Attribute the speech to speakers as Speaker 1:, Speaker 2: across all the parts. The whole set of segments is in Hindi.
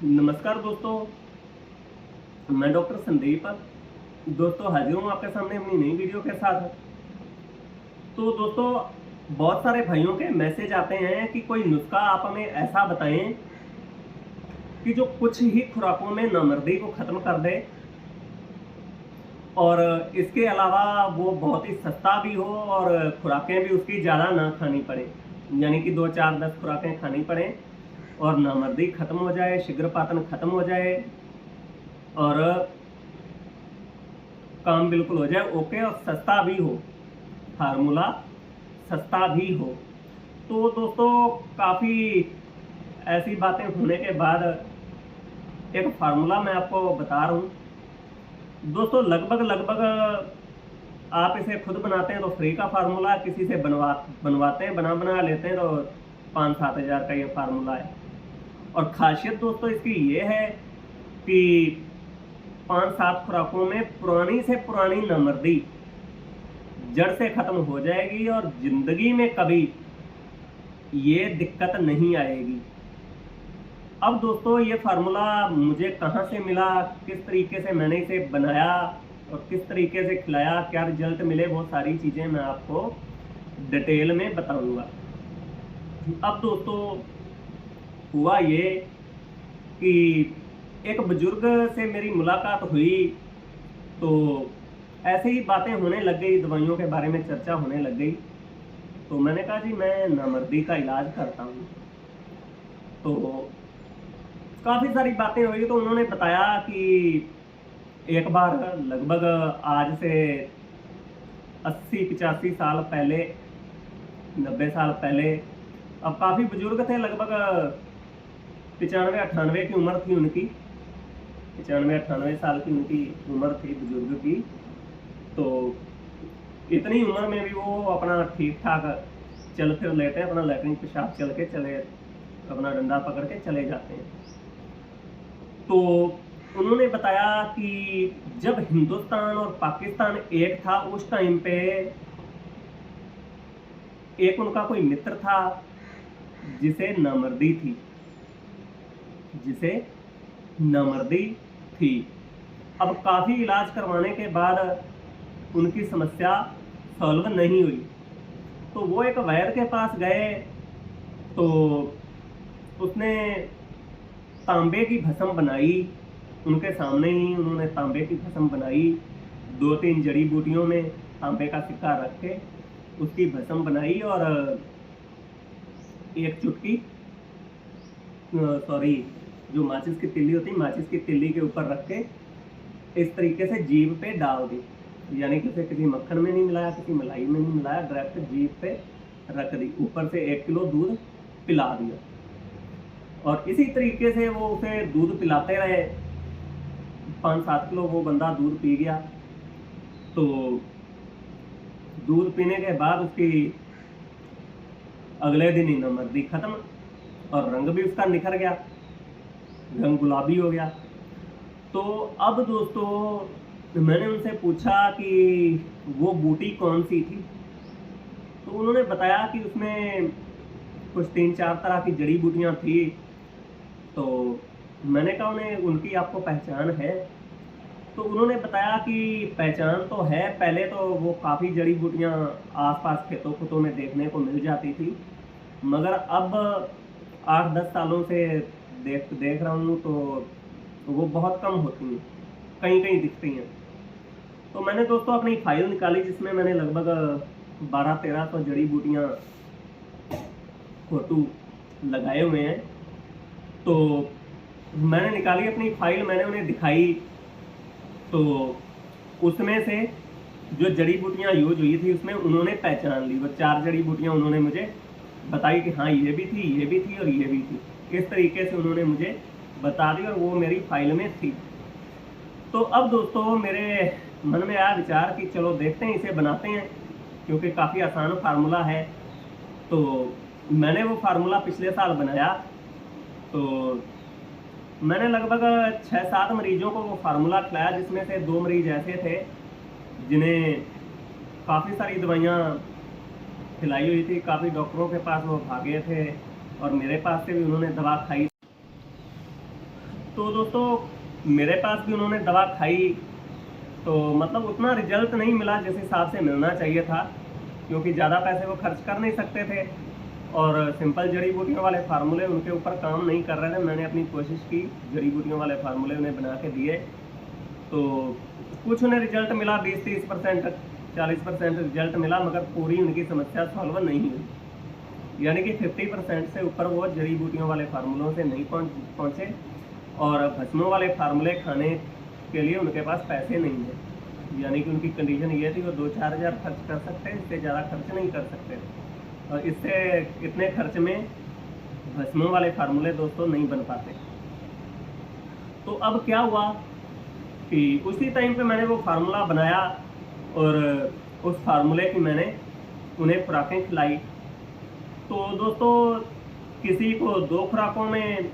Speaker 1: नमस्कार दोस्तों, मैं डॉक्टर संदीप दोस्तों हाजिर हूँ आपके सामने अपनी नई वीडियो के साथ। तो दोस्तों, बहुत सारे भाइयों के मैसेज आते हैं कि कोई नुस्खा आप हमें ऐसा बताएं कि जो कुछ ही खुराकों में नामर्दी को ख़त्म कर दे और इसके अलावा वो बहुत ही सस्ता भी हो और खुराकें भी उसकी ज़्यादा ना खानी पड़े, यानी कि 2, 4, 10 खुराकें खानी पड़ें और नामर्दी ख़त्म हो जाए, शीघ्रपातन ख़त्म हो जाए और काम बिल्कुल हो जाए ओके और सस्ता भी हो, फार्मूला सस्ता भी हो। तो दोस्तों, काफ़ी ऐसी बातें होने के बाद एक फार्मूला मैं आपको बता रहा हूँ दोस्तों। लगभग आप इसे खुद बनाते हैं तो फ्री का फार्मूला, किसी से बनवाते हैं, बना लेते हैं तो 5-7 हज़ार का ये फार्मूला है। और खासियत दोस्तों इसकी ये है कि 5-7 खुराकों में पुरानी से पुरानी नामर्दी जड़ से खत्म हो जाएगी और जिंदगी में कभी ये दिक्कत नहीं आएगी। अब दोस्तों, ये फार्मूला मुझे कहाँ से मिला, किस तरीके से मैंने इसे बनाया और किस तरीके से खिलाया, क्या रिजल्ट मिले, वो सारी चीज़ें मैं आपको डिटेल में बताऊंगा। अब दोस्तों, हुआ ये कि एक बुजुर्ग से मेरी मुलाकात हुई तो ऐसे ही बातें होने लग गई, दवाइयों के बारे में चर्चा होने लग गई। तो मैंने कहा जी मैं नामर्दी का इलाज करता हूँ। तो काफ़ी सारी बातें हुई तो उन्होंने बताया कि एक बार लगभग आज से 80-85 साल पहले, 90 साल पहले, अब काफ़ी बुजुर्ग थे, लगभग 95-98 की उम्र थी उनकी, 95-98 साल की उनकी उम्र थी बुजुर्ग की। तो इतनी उम्र में भी वो अपना ठीक ठाक चल फिर लेते हैं, अपना लैट्रिन पेशाब चल के चले, अपना डंडा पकड़ के चले जाते हैं। तो उन्होंने बताया कि जब हिंदुस्तान और पाकिस्तान एक था उस टाइम पे एक उनका कोई मित्र था जिसे नामर्दी थी, जिसे नामर्दी थी। अब काफ़ी इलाज करवाने के बाद उनकी समस्या सॉल्व नहीं हुई तो वो एक वैद्य के पास गए। तो उसने तांबे की भस्म बनाई, उनके सामने ही उन्होंने तांबे की भस्म बनाई, 2-3 जड़ी बूटियों में तांबे का सिक्का रख के उसकी भस्म बनाई और एक चुटकी जो माचिस की तिल्ली होती है, माचिस की तिल्ली के ऊपर रख के इस तरीके से जीभ पे डाल दी, यानी कि उसे किसी मक्खन में नहीं मिलाया, किसी मलाई में नहीं मिलाया, डायरेक्ट जीभ पे रख दी, ऊपर से 1 किलो दूध पिला दिया। और इसी तरीके से वो उसे दूध पिलाते रहे, 5-7 किलो वो बंदा दूध पी गया। तो दूध पीने के बाद उसकी अगले दिन ही नामर्दी खत्म और रंग भी उसका निखर गया, रंग गुलाबी हो गया। तो अब दोस्तों, मैंने उनसे पूछा कि वो बूटी कौन सी थी। तो उन्होंने बताया कि उसमें कुछ 3-4 तरह की जड़ी बूटियां थी। तो मैंने कहा उन्हें उनकी आपको पहचान है? तो उन्होंने बताया कि पहचान तो है, पहले तो वो काफ़ी जड़ी बूटियाँ आसपास खेतों में देखने को मिल जाती थी, मगर अब 8-10 सालों से देख रहा हूँ तो वो बहुत कम होती हैं, कहीं दिखती हैं। तो मैंने दोस्तों अपनी फाइल निकाली जिसमें मैंने लगभग 1200-1300 जड़ी बूटियाँ फोटो लगाए हुए हैं। तो मैंने निकाली अपनी फाइल, मैंने उन्हें दिखाई। तो उसमें से जो जड़ी बूटियाँ यूज हुई थी उसमें उन्होंने पहचान ली, वो 4 जड़ी बूटियाँ उन्होंने मुझे बताई कि हाँ ये भी थी, ये भी थी और ये भी थी। इस तरीके से उन्होंने मुझे बता दी और वो मेरी फाइल में थी। तो अब दोस्तों, मेरे मन में आया विचार कि चलो देखते हैं, इसे बनाते हैं, क्योंकि काफ़ी आसान फार्मूला है। तो मैंने वो फार्मूला पिछले साल बनाया। तो मैंने लगभग 6-7 मरीजों को वो फार्मूला खिलाया, जिसमें से 2 मरीज ऐसे थे जिन्हें काफ़ी सारी दवाइयाँ खिलाई हुई थी, काफ़ी डॉक्टरों के पास वो भागे थे और मेरे पास से भी उन्होंने दवा खाई। तो दोस्तों मेरे पास भी उन्होंने दवा खाई, तो मतलब उतना रिजल्ट नहीं मिला जिस हिसाब से मिलना चाहिए था, क्योंकि ज़्यादा पैसे वो खर्च कर नहीं सकते थे और सिंपल जड़ी बूटियों वाले फार्मूले उनके ऊपर काम नहीं कर रहे थे। मैंने अपनी कोशिश की, जड़ी बूटियों वाले फार्मूले उन्हें बना के दिए, तो कुछ उन्हें रिजल्ट मिला, 20-30%, 40% रिजल्ट मिला, मगर पूरी उनकी समस्या सॉल्व नहीं हुई। यानी कि 50% से ऊपर वो जड़ी बूटियों वाले फार्मूलों से नहीं पहुँचे और भस्मों वाले फार्मूले खाने के लिए उनके पास पैसे नहीं है। यानी कि उनकी कंडीशन ये थी, वो 2-4 हज़ार खर्च कर सकते हैं, इससे ज़्यादा खर्च नहीं कर सकते, और इससे इतने खर्च में भस्मों वाले फार्मूले दोस्तों नहीं बन पाते। तो अब क्या हुआ कि उसी टाइम पे मैंने वो फार्मूला बनाया और उस फार्मूले की मैंने उन्हें खुराकें खिलाई। तो दोस्तों किसी को 2 खुराकों में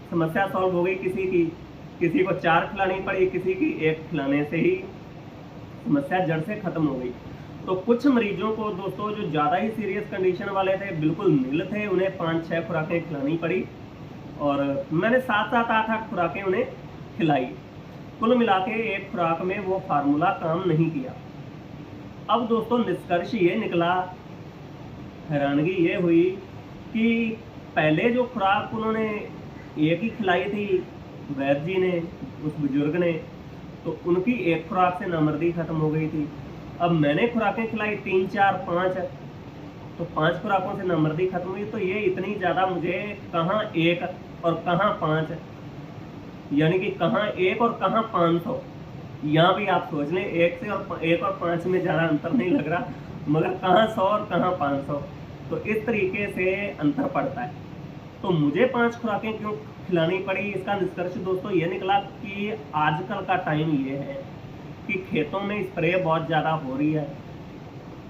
Speaker 1: समस्या सॉल्व हो गई, किसी को 4 खिलानी पड़ी, किसी की 1 खिलाने से ही समस्या जड़ से खत्म हो गई। तो कुछ मरीजों को दोस्तों जो ज़्यादा ही सीरियस कंडीशन वाले थे, बिल्कुल नील थे, उन्हें 5-6 खुराकें खिलानी पड़ी और मैंने 7-7, 8-8 खुराकें उन्हें खिलाई। कुल मिला के 1 खुराक में वो फार्मूला काम नहीं किया। अब दोस्तों निष्कर्ष ये निकला, हैरानगी ये हुई कि पहले जो खुराक उन्होंने एक ही खिलाई थी वैद्य जी ने, उस बुजुर्ग ने, तो उनकी 1 खुराक से नामर्दी खत्म हो गई थी। अब मैंने खुराकें खिलाई 3, 4, 5, तो 5 खुराकों से नामर्दी खत्म हुई। तो ये इतनी ज़्यादा मुझे कहाँ 1 और कहाँ 5, यानी कि कहाँ 1 और कहाँ 500, यहाँ भी आप सोच लें, 1 और 5 में ज़्यादा अंतर नहीं लग रहा, मगर कहाँ 100 और कहाँ 500, तो इस तरीके से अंतर पड़ता है। तो मुझे 5 खुराकें क्यों खिलानी पड़ी, इसका निष्कर्ष दोस्तों ये निकला कि आजकल का टाइम ये है कि खेतों में स्प्रे बहुत ज़्यादा हो रही है,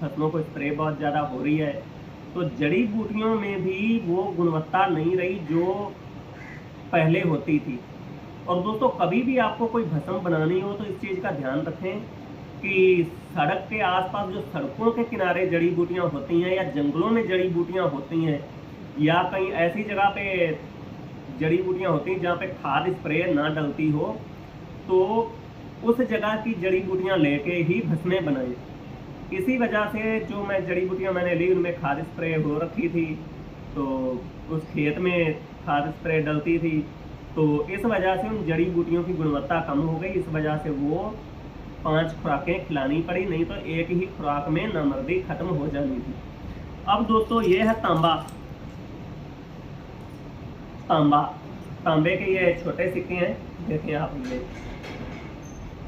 Speaker 1: फसलों को स्प्रे बहुत ज़्यादा हो रही है, तो जड़ी बूटियों में भी वो गुणवत्ता नहीं रही जो पहले होती थी। और दोस्तों कभी भी आपको कोई भस्म बनानी हो तो इस चीज़ का ध्यान रखें कि सड़क के आसपास जो सड़कों के किनारे जड़ी बूटियाँ होती हैं या जंगलों में जड़ी बूटियाँ होती हैं या कहीं ऐसी जगह पे जड़ी बूटियाँ होती हैं जहाँ पे खाद स्प्रे ना डलती हो, तो उस जगह की जड़ी बूटियाँ लेके ही भस्में बनाएं। इसी वजह से जो मैं जड़ी बूटियाँ मैंने ली उनमें खाद स्प्रे हो रखी थी, तो उस खेत में खाद स्प्रे डलती थी, तो इस वजह से उन जड़ी बूटियों की गुणवत्ता कम हो गई। इस वजह से वो 5 खुराकें खिलानी पड़ी, नहीं तो 1 ही खुराक में नामर्दी खत्म हो जानी थी। अब दोस्तों ये है तांबे के ये छोटे सिक्के हैं, देखें आप ये।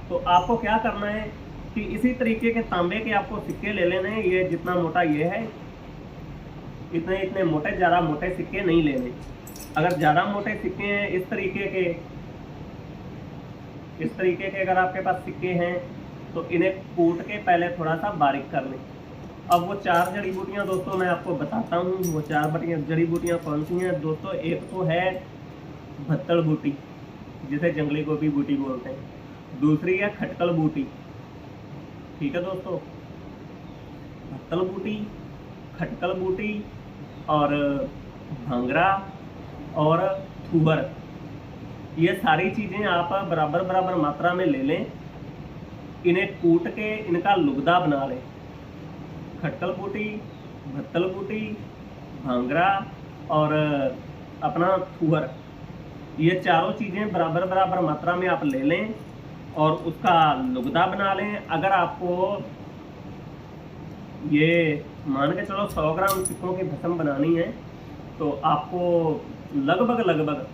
Speaker 1: तो आपको क्या करना है कि इसी तरीके के तांबे के आपको सिक्के ले लेने हैं। ये जितना मोटा ये है, इतने मोटे, ज़्यादा मोटे सिक्के नहीं लेने। अगर ज़्यादा मोटे सिक्के हैं इस तरीके के अगर आपके पास सिक्के हैं तो इन्हें कूट के पहले थोड़ा सा बारीक कर लें। अब वो 4 जड़ी बूटियाँ दोस्तों मैं आपको बताता हूँ, वो 4 जड़ी बूटियाँ कौन सी हैं दोस्तों। एक तो है भत्तड़ बूटी, जिसे जंगली गोभी बूटी बोलते हैं। दूसरी है खटकल बूटी, ठीक है दोस्तों। भत्तड़ बूटी, खटकल बूटी और भांगरा और थूबर, ये सारी चीज़ें आप बराबर मात्रा में ले लें। इन्हें कूट के इनका लुगदा बना लें। खटकल बूटी, भत्तल बूटी, भांगरा और अपना थूबर, ये चारों चीज़ें बराबर मात्रा में आप ले लें और उसका लुगदा बना लें। अगर आपको ये मान के चलो 100 ग्राम सिक्कों की भस्म बनानी है तो आपको लगभग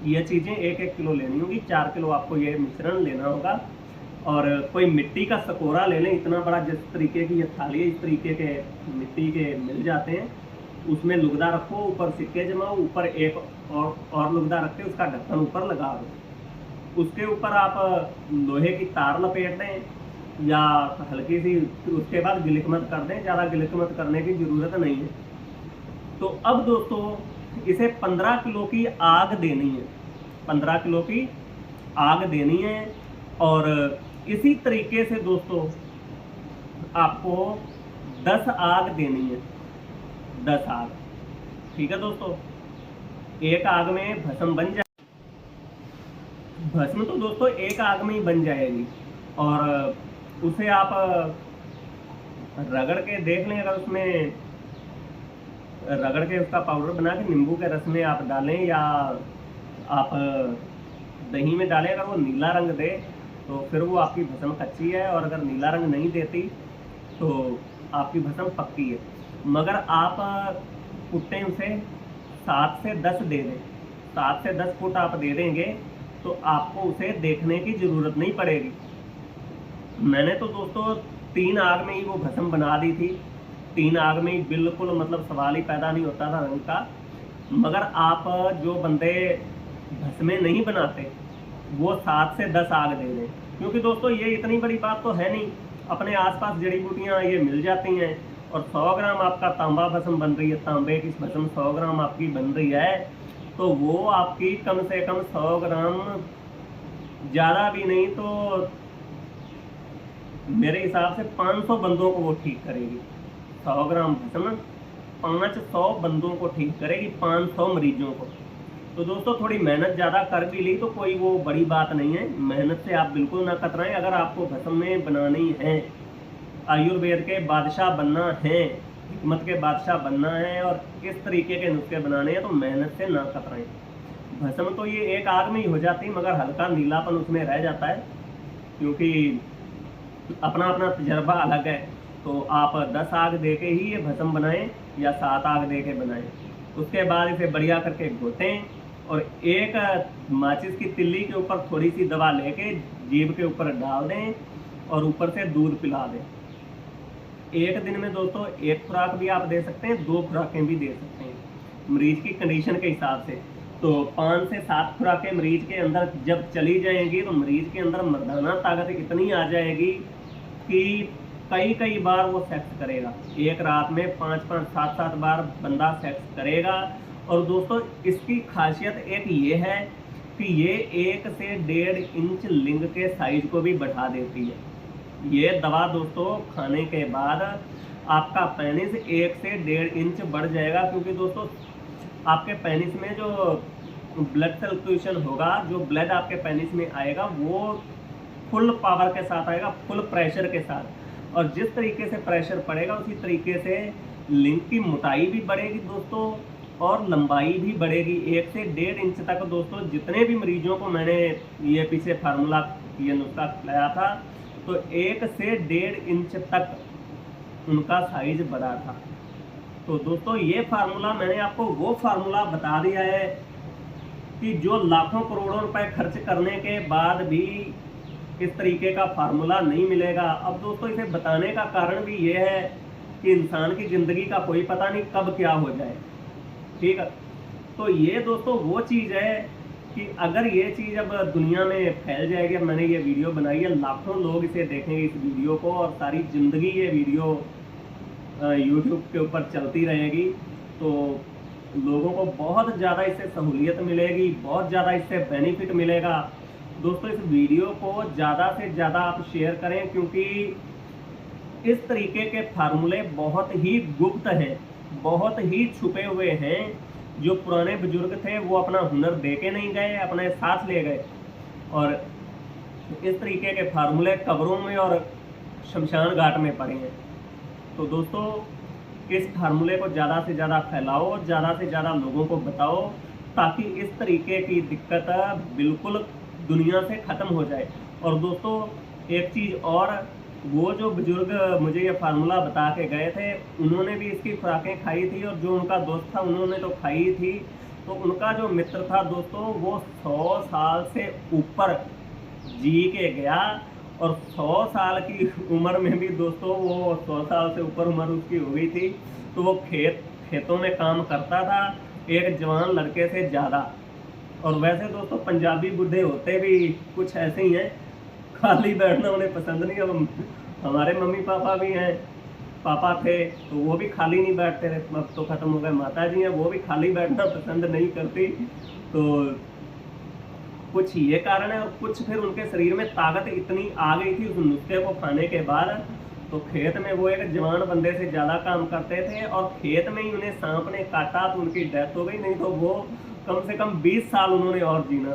Speaker 1: ये चीज़ें 1-1 किलो लेनी होगी। 4 किलो आपको ये मिश्रण लेना होगा। और कोई मिट्टी का सकोरा ले लें, इतना बड़ा, जिस तरीके की ये थाली है इस तरीके के मिट्टी के मिल जाते हैं। उसमें लुगदा रखो, ऊपर सिक्के जमाओ, ऊपर एक और लुगदा रख के उसका ढक्कन ऊपर लगा दो। उसके ऊपर आप लोहे की तार लपेट दें या हल्की सी, उसके बाद गिलिक मत कर दें। ज़्यादा गिलिक मत करने की ज़रूरत नहीं है। तो अब दोस्तों इसे 15 किलो की आग देनी है, 15 किलो की आग देनी है। और इसी तरीके से दोस्तों आपको 10 आग देनी है, 10 आग, ठीक है दोस्तों। एक आग में भस्म बन जाए। भस्म तो दोस्तों एक आग में ही बन जाएगी। और उसे आप रगड़ के देख लें, अगर उसमें रगड़ के उसका पाउडर बना के नींबू के रस में आप डालें या आप दही में डालें, अगर वो नीला रंग दे तो फिर वो आपकी भस्म कच्ची है, और अगर नीला रंग नहीं देती तो आपकी भस्म पक्की है। मगर आप फुट्टे उसे 7 से 10 दे दें, 7 से 10 फुट आप दे देंगे तो आपको उसे देखने की ज़रूरत नहीं पड़ेगी। मैंने तो दोस्तों 3 आग में ही वो भस्म बना दी थी, 3 आग में ही बिल्कुल, मतलब सवाल ही पैदा नहीं होता था रंग का। मगर आप जो बंदे भस्में नहीं बनाते वो 7 से 10 आग दे दें, क्योंकि दोस्तों ये इतनी बड़ी बात तो है नहीं, अपने आसपास जड़ी बूटियाँ ये मिल जाती हैं। और 100 ग्राम आपका तांबा भस्म बन रही है, तांबे की भस्म 100 ग्राम आपकी बन रही है, तो वो आपकी कम से कम 100 ग्राम, ज़्यादा भी नहीं तो मेरे हिसाब से 500 बंदों को वो ठीक करेगी। 100 ग्राम भस्म 500 बंदों को ठीक करेगी, 500 मरीजों को। तो दोस्तों थोड़ी मेहनत ज़्यादा कर भी ली तो कोई वो बड़ी बात नहीं है, मेहनत से आप बिल्कुल ना कतराएं। अगर आपको भस्म में बनानी है, आयुर्वेद के बादशाह बनना है, हिकमत के बादशाह बनना है और इस तरीके के नुस्खे बनाने हैं, तो मेहनत से ना कतराएं। भस्म तो ये एक आग में ही हो जाती, मगर हल्का नीलापन उसमें रह जाता है, क्योंकि अपना अपना तजर्बा अलग है। तो आप 10 आग दे के ही ये भस्म बनाएं या 7 आग दे के बनाएं। उसके बाद इसे बढ़िया करके घोटें और एक माचिस की तिल्ली के ऊपर थोड़ी सी दवा लेके जीभ के ऊपर डाल दें और ऊपर से दूध पिला दें। एक दिन में दोस्तों 1 खुराक भी आप दे सकते हैं, 2 खुराकें भी दे सकते हैं, मरीज की कंडीशन के हिसाब से। तो 5 से 7 खुराकें मरीज के अंदर जब चली जाएंगी तो मरीज के अंदर मर्दाना ताकत इतनी आ जाएगी कि कई बार वो सेक्स करेगा। एक रात में 5-5, 7-7 बार बंदा सेक्स करेगा। और दोस्तों इसकी खासियत एक ये है कि ये 1 से 1.5 इंच लिंग के साइज को भी बढ़ा देती है। ये दवा दोस्तों खाने के बाद आपका पेनिस 1 से 1.5 इंच बढ़ जाएगा, क्योंकि दोस्तों आपके पेनिस में जो ब्लड सर्कुलेशन होगा, जो ब्लड आपके पेनिस में आएगा वो फुल पावर के साथ आएगा, फुल प्रेशर के साथ। और जिस तरीके से प्रेशर पड़ेगा उसी तरीके से लिंग की मोटाई भी बढ़ेगी दोस्तों और लंबाई भी बढ़ेगी 1 से 1.5 इंच तक। दोस्तों जितने भी मरीजों को मैंने ये पीछे फार्मूला, ये नुस्खा खिलाया था, तो 1 से 1.5 इंच तक उनका साइज बढ़ा था। तो दोस्तों ये फार्मूला मैंने आपको वो फार्मूला बता दिया है कि जो लाखों करोड़ों रुपए खर्च करने के बाद भी इस तरीके का फार्मूला नहीं मिलेगा। अब दोस्तों इसे बताने का कारण भी ये है कि इंसान की ज़िंदगी का कोई पता नहीं कब क्या हो जाए, ठीक है। तो ये दोस्तों वो चीज़ है कि अगर ये चीज़ अब दुनिया में फैल जाएगी, अब मैंने ये वीडियो बनाई है, लाखों लोग इसे देखेंगे इस वीडियो को, और सारी ज़िंदगी ये वीडियो यूट्यूब के ऊपर चलती रहेगी, तो लोगों को बहुत ज़्यादा इससे सहूलियत मिलेगी, बहुत ज़्यादा इससे बेनिफिट मिलेगा। दोस्तों इस वीडियो को ज़्यादा से ज़्यादा आप शेयर करें, क्योंकि इस तरीके के फार्मूले बहुत ही गुप्त हैं, बहुत ही छुपे हुए हैं। जो पुराने बुजुर्ग थे वो अपना हुनर दे के नहीं गए, अपने साथ ले गए, और इस तरीके के फार्मूले कब्रों में और शमशान घाट में पड़े हैं। तो दोस्तों इस फार्मूले को ज़्यादा से ज़्यादा फैलाओ, ज़्यादा से ज़्यादा लोगों को बताओ, ताकि इस तरीके की दिक्कत बिल्कुल दुनिया से ख़त्म हो जाए। और दोस्तों एक चीज़ और, वो जो बुजुर्ग मुझे ये फार्मूला बता के गए थे उन्होंने भी इसकी खुराकें खाई थी, और जो उनका दोस्त था उन्होंने तो खाई थी। तो उनका जो मित्र था दोस्तों वो 100 साल से ऊपर जी के गया, और 100 साल की उम्र में भी दोस्तों वो 100 साल से ऊपर उम्र उसकी हो गई थी। तो वो खेतों में काम करता था एक जवान लड़के से ज़्यादा। और वैसे दोस्तों पंजाबी बुढ़े होते भी कुछ ऐसे ही हैं, खाली बैठना उन्हें पसंद नहीं। अब हमारे मम्मी पापा भी हैं, पापा थे तो वो भी खाली नहीं बैठते थे, अब तो ख़त्म हो गए। माता जी हैं वो भी खाली बैठना पसंद नहीं करती। तो कुछ ये कारण है, और कुछ फिर उनके शरीर में ताकत इतनी आ गई थी उस नुस्खे को खाने के बाद, तो खेत में वो एक जवान बंदे से ज़्यादा काम करते थे, और खेत में ही उन्हें सांप ने काटा तो उनकी डेथ हो गई, नहीं तो वो कम से कम 20 साल उन्होंने और जीना